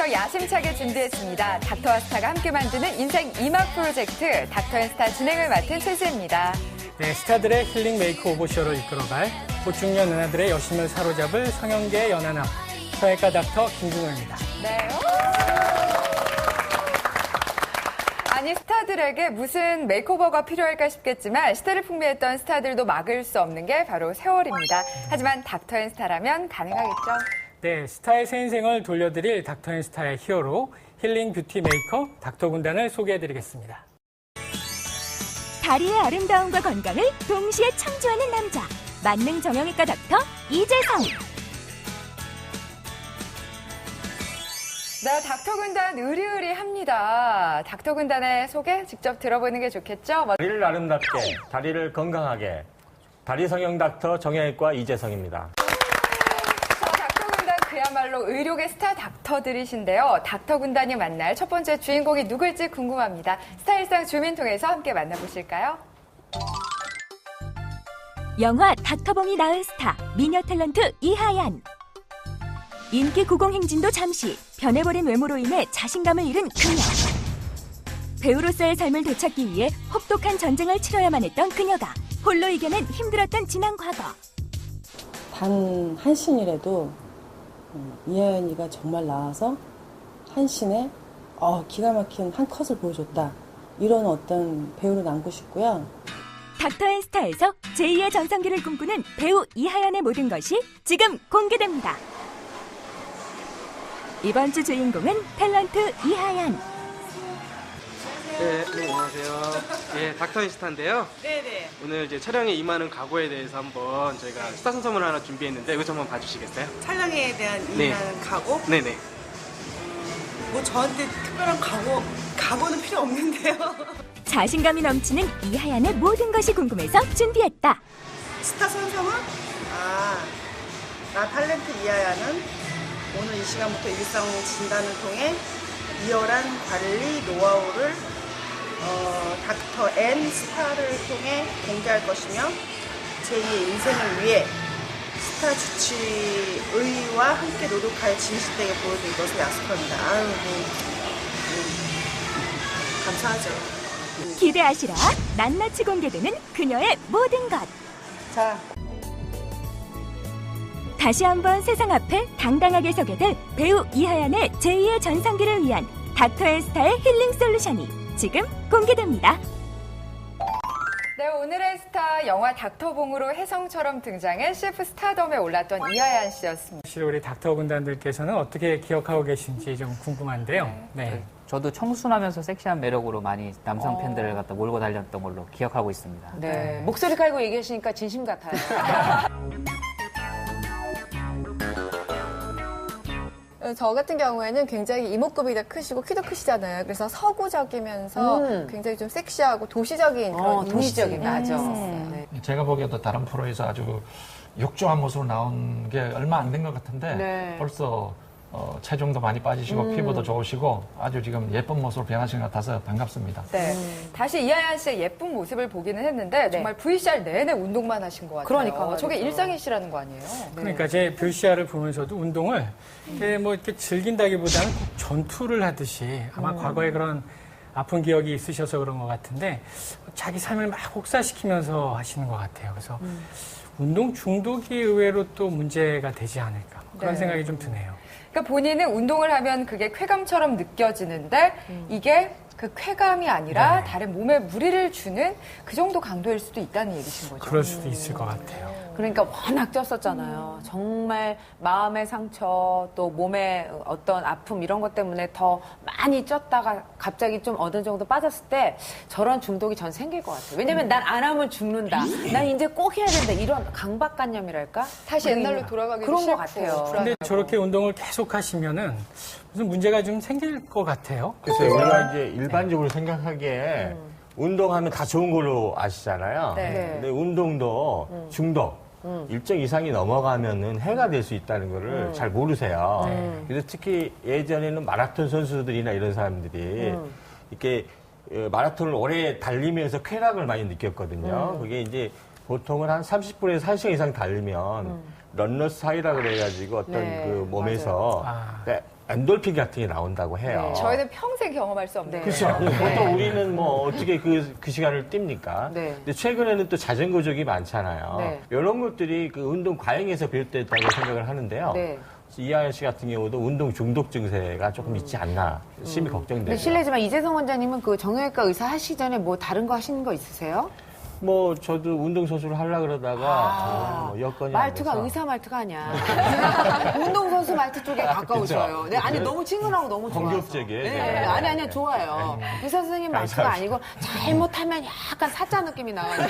더욱더 야심차게 준비했습니다. 닥터와 스타가 함께 만드는 인생 2막 프로젝트 닥터앤스타 진행을 맡은 최수입니다. 네, 스타들의 힐링 메이크오버 쇼를 이끌어갈 꽃중년 은하들의 여심을 사로잡을 성형계 연하남 성형외과 닥터 김준호입니다. 네. 아니 스타들에게 무슨 메이크오버가 필요할까 싶겠지만 시대를 풍미했던 스타들도 막을 수 없는 게 바로 세월입니다. 하지만 닥터앤스타라면 가능하겠죠? 네, 스타의 새 인생을 돌려드릴 닥터앤스타의 히어로 힐링 뷰티 메이커 닥터 군단을 소개해드리겠습니다. 다리의 아름다움과 건강을 동시에 창조하는 남자 만능 정형외과 닥터 이재성. 네, 닥터 군단 의리의리합니다. 닥터 군단의 소개 직접 들어보는 게 좋겠죠? 다리를 아름답게, 다리를 건강하게, 다리 성형 닥터 정형외과 이재성입니다. 닥터 군단 그야말로 의료계 스타 닥터들이신데요. 닥터 군단이 만날 첫 번째 주인공이 누굴지 궁금합니다. 스타일상 주민 통해서 함께 만나보실까요? 영화 닥터봉이 낳은 스타 미녀 탤런트 이하얀. 인기 고공행진도 잠시 변해버린 외모로 인해 자신감을 잃은 그녀. 배우로서의 삶을 되찾기 위해 혹독한 전쟁을 치러야만 했던 그녀가 홀로 이겨낸 힘들었던 지난 과거. 단 한 씬이라도 이하연이가 정말 나와서 한 씬에 기가 막힌 한 컷을 보여줬다. 이런 어떤 배우로 남고 싶고요. 닥터앤스타에서 제2의 전성기를 꿈꾸는 배우 이하연의 모든 것이 지금 공개됩니다. 이번 주 주인공은 탤런트 이하연. 네, 안녕하세요. 예, 닥터앤스타인데요. 네네. 오늘 이제 촬영에 임하는 각오에 대해서 한번 저희가 스타 선물을 하나 준비했는데 이거 좀 한번 봐주시겠어요? 촬영에 대한 네. 임하는 각오? 네네. 뭐 저한테 특별한 각오는 필요 없는데요. 자신감이 넘치는 이하연의 모든 것이 궁금해서 준비했다. 스타 선성은? 나 탤런트 이하야는 오늘 이 시간부터 일상 진단을 통해 리얼한 관리 노하우를 닥터 앤 스타를 통해 공개할 것이며 제2의 인생을 위해 스타 주치의와 함께 노력할 진실되게 보여드릴 것을 약속합니다. 감사하죠. 기대하시라. 낱낱이 공개되는 그녀의 모든 것. 자, 다시 한번 세상 앞에 당당하게 서게 될 배우 이하연의 제2의 전성기를 위한 닥터앤스타의 힐링 솔루션이 지금 공개됩니다. 네, 오늘의 스타 영화 닥터봉으로 혜성처럼 등장해 CF 스타덤에 올랐던 이하얀 씨였습니다. 사실 우리 닥터 군단들께서는 어떻게 기억하고 계신지 좀 궁금한데요. 네. 저도 청순하면서 섹시한 매력으로 많이 남성 팬들을 갖다 몰고 달렸던 걸로 기억하고 있습니다. 네. 목소리 깔고 얘기하시니까 진심 같아요. 저 같은 경우에는 굉장히 이목구비 다 크시고 키도 크시잖아요. 그래서 서구적이면서 굉장히 좀 섹시하고 도시적인 그런 도시적인 이미지가 맞아. 있었어요. 네. 제가 보기에도 다른 프로에서 아주 욕조한 모습으로 나온 게 얼마 안 된 것 같은데 네. 벌써 체중도 많이 빠지시고 피부도 좋으시고 아주 지금 예쁜 모습으로 변하신 것 같아서 반갑습니다. 네, 다시 이하얀 씨의 예쁜 모습을 보기는 했는데 정말 VCR 내내 운동만 하신 것 같아요. 그러니까 저게 일상이시라는 거 아니에요? 그러니까 제 VCR을 보면서도 운동을 이렇게 즐긴다기보다는 꼭 전투를 하듯이 아마 과거에 그런 아픈 기억이 있으셔서 그런 것 같은데 자기 삶을 막 혹사시키면서 하시는 것 같아요. 그래서 운동 중독이 의외로 또 문제가 되지 않을까 그런 생각이 좀 드네요. 그러니까 본인은 운동을 하면 그게 쾌감처럼 느껴지는데 이게 그 쾌감이 아니라 다른 몸에 무리를 주는 그 정도 강도일 수도 있다는 얘기신 거죠. 그럴 수도 있을 것 같아요. 그러니까 워낙 쪘었잖아요. 정말 마음의 상처 또 몸의 어떤 아픔 이런 것 때문에 더 많이 쪘다가 갑자기 좀 어느 정도 빠졌을 때 저런 중독이 전 생길 것 같아요. 왜냐면 난 안 하면 죽는다. 난 이제 꼭 해야 된다. 이런 강박관념이랄까? 다시 옛날로 돌아가기 그런 싫고 것 같아요. 근데 저렇게 운동을 계속 하시면은 무슨 문제가 좀 생길 것 같아요. 그래서 우리가 이제 일반적으로 생각하기에 운동하면 다 좋은 걸로 아시잖아요. 네. 근데 운동도 중독, 일정 이상이 넘어가면은 해가 될 수 있다는 거를 잘 모르세요. 그래서 특히 예전에는 마라톤 선수들이나 이런 사람들이 이렇게 마라톤을 오래 달리면서 쾌락을 많이 느꼈거든요. 그게 이제 보통은 한 30분에서 1시간 이상 달리면 런너스 하이라 그래가지고 어떤 그 몸에서 엔돌핀 같은 게 나온다고 해요. 저희는 평생 경험할 수 없는 그렇죠. 보통 우리는 뭐 어떻게 그 시간을 띱니까? 네. 근데 최근에는 또 자전거족이 많잖아요. 네. 이런 것들이 그 운동 과잉에서 비롯됐다고 생각을 하는데요. 네. 이하연 씨 같은 경우도 운동 중독 증세가 조금 있지 않나 심히 걱정돼요. 근데 실례지만 이재성 원장님은 그 정형외과 의사 하시기 전에 뭐 다른 거 하시는 거 있으세요? 뭐 저도 운동선수를 하려고 그러다가 뭐 여건이 말투가 안 돼서. 의사 말투가 아니야. 운동선수 말투 쪽에 가까우셔요. 네, 아니 너무 친근하고 너무 좋아요. 공격적이에요. 네, 아니 좋아요. 의사 선생님 말투가 아니고 잘못하면 약간 사짜 느낌이 나가지고.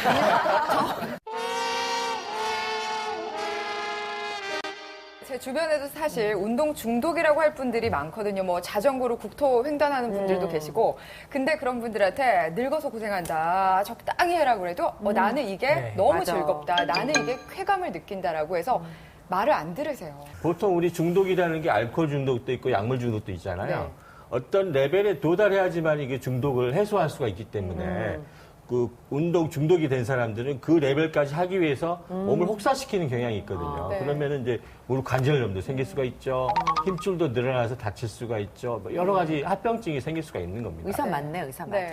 제 주변에도 사실 운동 중독이라고 할 분들이 많거든요. 뭐 자전거로 국토 횡단하는 분들도 계시고. 근데 그런 분들한테 늙어서 고생한다. 적당히 해라 그래도 나는 이게 너무 맞아. 즐겁다. 나는 이게 쾌감을 느낀다라고 해서 말을 안 들으세요. 보통 우리 중독이라는 게 알코올 중독도 있고 약물 중독도 있잖아요. 네. 어떤 레벨에 도달해야지만 이게 중독을 해소할 수가 있기 때문에 그 운동 중독이 된 사람들은 그 레벨까지 하기 위해서 몸을 혹사시키는 경향이 있거든요. 네. 그러면은 이제 무릎 관절염도 생길 수가 있죠. 힘줄도 늘어나서 다칠 수가 있죠. 뭐 여러 가지 합병증이 생길 수가 있는 겁니다. 의사 맞네, 의사 맞. 네.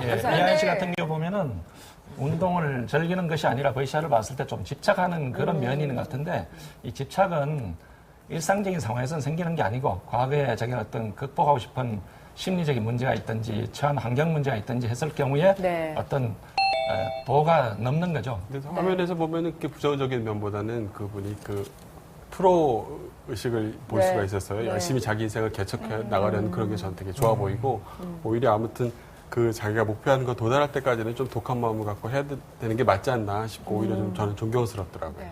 예, 이하연 씨 같은 경우 보면은 운동을 즐기는 것이 아니라 VCR을 봤을 때 좀 집착하는 그런 면이 있는 것 같은데 이 집착은 일상적인 상황에서는 생기는 게 아니고 과거에 자기가 어떤 극복하고 싶은 심리적인 문제가 있든지 처한 환경 문제가 있든지 했을 경우에 어떤 도가 넘는 거죠. 그래서 화면에서 보면은 이렇게 부정적인 면보다는 그분이 그 프로 의식을 볼 수가 있었어요. 열심히 자기 인생을 개척해 나가려는 그런 게 저는 되게 좋아 보이고 오히려 아무튼 그 자기가 목표하는 거 도달할 때까지는 좀 독한 마음을 갖고 해야 되는 게 맞지 않나 싶고 오히려 좀 저는 존경스럽더라고요.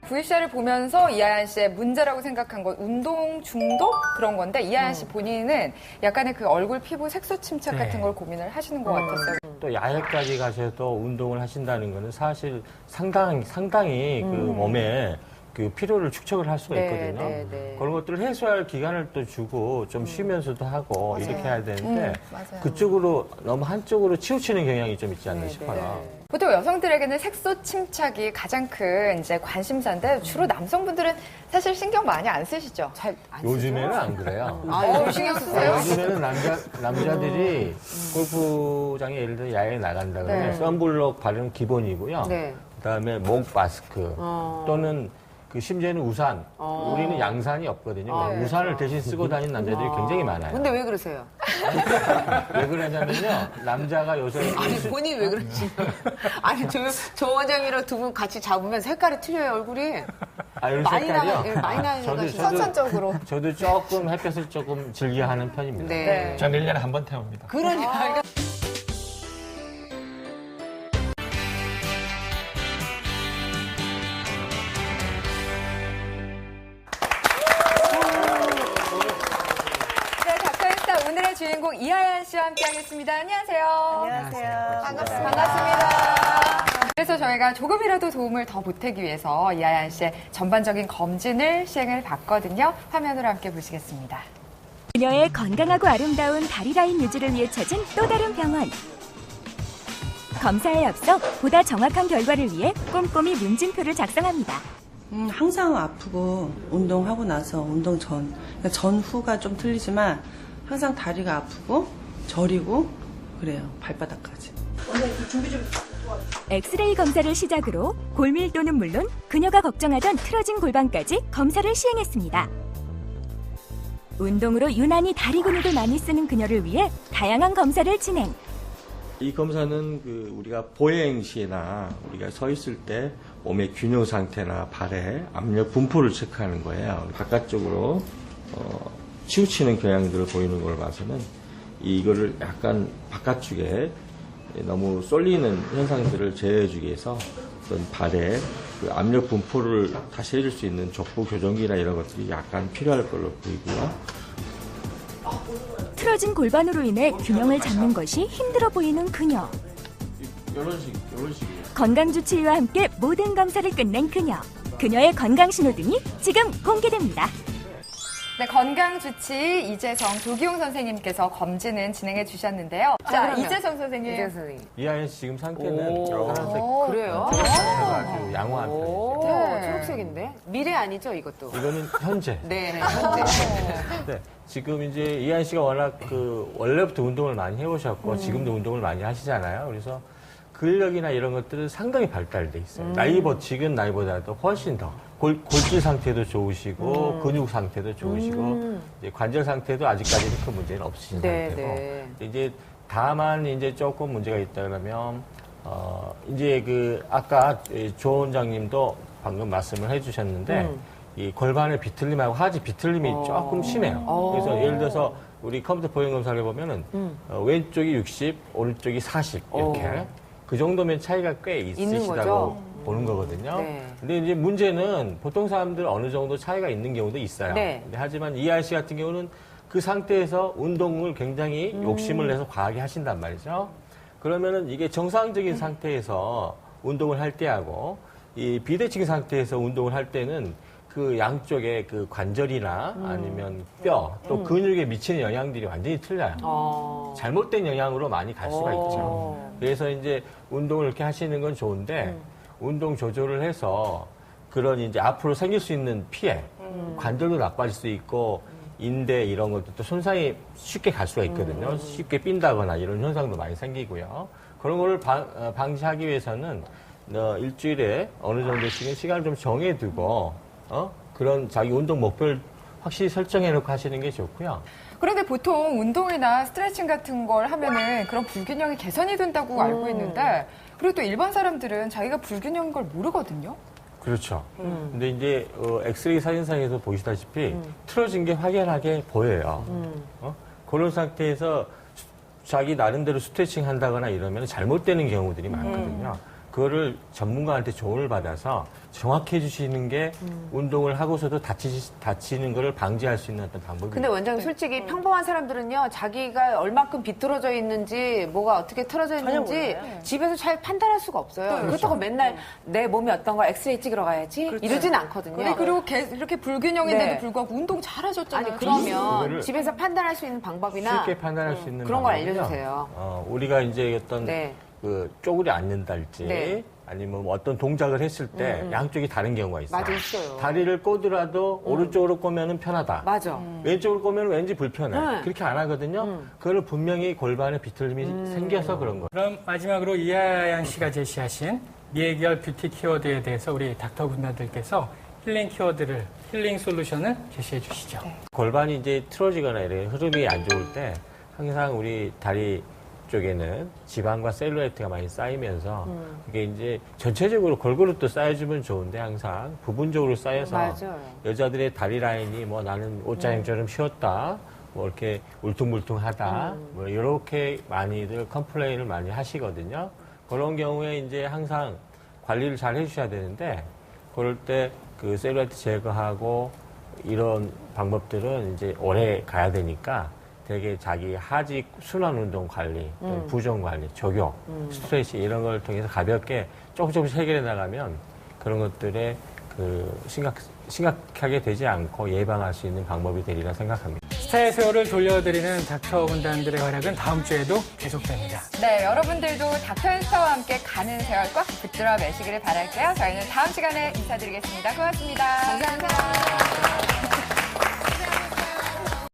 VCR을 보면서 이하연 씨의 문제라고 생각한 건 운동 중독 그런 건데 이하연 씨 본인은 약간의 그 얼굴 피부 색소 침착 같은 걸 고민을 하시는 것 같았어요. 또 야외까지 가셔서 운동을 하신다는 거는 사실 상당히 그 몸에 그 피로를 축적을 할 수가 있거든요. 그런 것들을 해소할 기간을 또 주고 좀 쉬면서도 하고 이렇게 해야 되는데 그쪽으로 너무 한쪽으로 치우치는 경향이 좀 있지 않나 싶어요. 보통 여성들에게는 색소 침착이 가장 큰 이제 관심사인데 주로 남성분들은 사실 신경 많이 안 쓰시죠? 잘 안 쓰죠? 요즘에는 안 그래요. 요즘 신경 쓰세요? 요즘에는 남자들이 골프장에 예를 들어 야외에 나간다 그러면 선블록 바르는 기본이고요. 그다음에 목 마스크 또는 그 심지어는 우산. 우리는 양산이 없거든요. 우산을 대신 쓰고 다니는 남자들이 굉장히 많아요. 근데 왜 그러세요? 왜 그러냐면요. 남자가 요새 아니 본인이 왜 그러시죠? 아니 조 원장이랑 두 분 같이 잡으면 색깔이 틀려요 얼굴이. 아, 이런 많이 색깔이요? 많이 나가시죠. 선천적으로. 저도 조금 햇볕을 조금 즐겨하는 편입니다. 네. 저는 1년에 한 번 태웁니다. 그러니까. 네, 닥터인스타 오늘의 주인공 이하연 씨와 함께하겠습니다. 안녕하세요. 안녕하세요. 반갑습니다. 그래서 저희가 조금이라도 도움을 더 보태기 위해서 이하연 씨의 전반적인 검진을 시행을 봤거든요. 화면으로 함께 보시겠습니다. 그녀의 건강하고 아름다운 다리 라인 유지를 위해 찾은 또 다른 병원. 검사에 앞서 보다 정확한 결과를 위해 꼼꼼히 문진표를 작성합니다. 항상 아프고 운동하고 나서 운동 전, 그러니까 전후가 좀 틀리지만 항상 다리가 아프고 저리고 그래요. 발바닥까지. 엑스레이 검사를 시작으로 골밀도는 물론 그녀가 걱정하던 틀어진 골반까지 검사를 시행했습니다. 운동으로 유난히 다리 근육을 많이 쓰는 그녀를 위해 다양한 검사를 진행. 이 검사는 그 우리가 보행 시나 우리가 서 있을 때 몸의 균형 상태나 발의 압력 분포를 체크하는 거예요. 바깥쪽으로 치우치는 경향들을 보이는 걸 봐서는 이거를 약간 바깥쪽에 너무 쏠리는 현상들을 제어해주기 위해서 어떤 발의 그 압력 분포를 다시 해줄 수 있는 족부 교정기나 이런 것들이 약간 필요할 걸로 보이고요. 틀어진 골반으로 인해 균형을 잡는 것이 힘들어 보이는 그녀. 이런 식이에요. 건강주치의와 함께 모든 검사를 끝낸 그녀. 그녀의 건강 신호등이 지금 공개됩니다. 네, 건강주치 이재성 조기용 선생님께서 검진은 진행해 주셨는데요. 자, 그러면. 이재성 선생님. 이재성 선생님. 이하연 씨 지금 상태는 오. 파란색 그래요? 상태가 아주 양호한 편이죠. 오, 네. 초록색인데? 미래 아니죠, 이것도? 이거는 현재. 네, 현재. 네, 지금 이제 이하연 씨가 워낙 원래부터 운동을 많이 해오셨고 지금도 운동을 많이 하시잖아요. 그래서 근력이나 이런 것들은 상당히 발달돼 있어요. 지금 나이보다도 훨씬 더 골질 상태도 좋으시고 근육 상태도 좋으시고 이제 관절 상태도 아직까지는 큰 문제는 없으신 네, 상태고 네. 이제 다만 이제 조금 문제가 있다 그러면 이제 아까 조 원장님도 방금 말씀을 해주셨는데 이 골반의 비틀림하고 하지 비틀림이 조금 심해요. 그래서 예를 들어서 우리 컴퓨터 보행 검사를 보면은 왼쪽이 60, 오른쪽이 40 이렇게 그 정도면 차이가 꽤 있으시다고 보는 거거든요. 네. 근데 이제 문제는 보통 사람들 어느 정도 차이가 있는 경우도 있어요. 네. 근데 하지만 이하연 씨 같은 경우는 그 상태에서 운동을 굉장히 욕심을 내서 과하게 하신단 말이죠. 그러면은 이게 정상적인 상태에서 운동을 할 때하고 이 비대칭 상태에서 운동을 할 때는 그 양쪽의 그 관절이나 아니면 뼈 또 근육에 미치는 영향들이 완전히 틀려요. 잘못된 영향으로 많이 갈 수가 있죠. 그래서 이제 운동을 이렇게 하시는 건 좋은데 운동 조절을 해서 그런 이제 앞으로 생길 수 있는 피해, 관절도 나빠질 수 있고 인대 이런 것도 손상이 쉽게 갈 수가 있거든요. 쉽게 삔다거나 이런 현상도 많이 생기고요. 그런 거를 방지하기 위해서는 일주일에 어느 정도씩은 시간을 좀 정해두고 그런 자기 운동 목표를 확실히 설정해놓고 하시는 게 좋고요. 그런데 보통 운동이나 스트레칭 같은 걸 하면은 그런 불균형이 개선이 된다고 알고 있는데 그리고 또 일반 사람들은 자기가 불균형인 걸 모르거든요. 그렇죠. 근데 이제 엑스레이 사진상에서 보시다시피 틀어진 게 확연하게 보여요. 그런 상태에서 자기 나름대로 스트레칭 한다거나 이러면 잘못되는 경우들이 많거든요. 그거를 전문가한테 조언을 받아서 정확히 해주시는 게 운동을 하고서도 다치는 거를 방지할 수 있는 어떤 방법이에요. 근데 원장님 솔직히 평범한 사람들은요, 자기가 얼마큼 비틀어져 있는지, 뭐가 어떻게 틀어져 있는지 집에서 잘 판단할 수가 없어요. 그렇다고 맨날 내 몸이 어떤가 엑스레이 찍으러 가야지 이러진 않거든요. 그리고 이렇게 불균형인데도 네. 불구하고 운동 잘하셨잖아요. 아니 그러면 집에서 판단할 수 있는 방법이나 쉽게 판단할 수 있는 그런 걸 방법은요. 알려주세요. 우리가 이제 어떤 네. 쪼그려 앉는달지 네. 아니면 뭐 어떤 동작을 했을 때 양쪽이 다른 경우가 있어요. 맞아, 있어요. 다리를 꼬더라도 오른쪽으로 꼬면은 편하다. 맞아. 왼쪽으로 꼬면 왠지 불편해. 네. 그렇게 안 하거든요. 그거는 분명히 골반에 비틀림이 생겨서 그런 거예요. 그럼 마지막으로 이하연 씨가 제시하신 미해결 뷰티 키워드에 대해서 우리 닥터 군단들께서 힐링 키워드를, 힐링 솔루션을 제시해 주시죠. 골반이 이제 틀어지거나 이래 흐름이 안 좋을 때 항상 우리 다리 쪽에는 지방과 셀룰라이트가 많이 쌓이면서 이게 이제 전체적으로 골고루 또 쌓여주면 좋은데 항상 부분적으로 쌓여서 맞아요. 여자들의 다리 라인이 뭐 나는 옷장님처럼 쉬었다 뭐 이렇게 울퉁불퉁하다 뭐 이렇게 많이들 컴플레인을 많이 하시거든요. 그런 경우에 이제 항상 관리를 잘 해주셔야 되는데 그럴 때 그 셀룰라이트 제거하고 이런 방법들은 이제 오래 가야 되니까 되게 자기 하지 순환 운동 관리, 부종 관리, 조교, 스트레치 이런 걸 통해서 가볍게 조금씩 해결해 나가면 그런 것들에 심각하게 되지 않고 예방할 수 있는 방법이 되리라 생각합니다. 스타의 세월을 돌려드리는 닥터 군단들의 활약은 다음 주에도 계속됩니다. 네, 여러분들도 닥터앤스타와 함께 가는 세월 꽉 붙들어 매시기를 바랄게요. 저희는 다음 시간에 인사드리겠습니다. 고맙습니다. 감사합니다.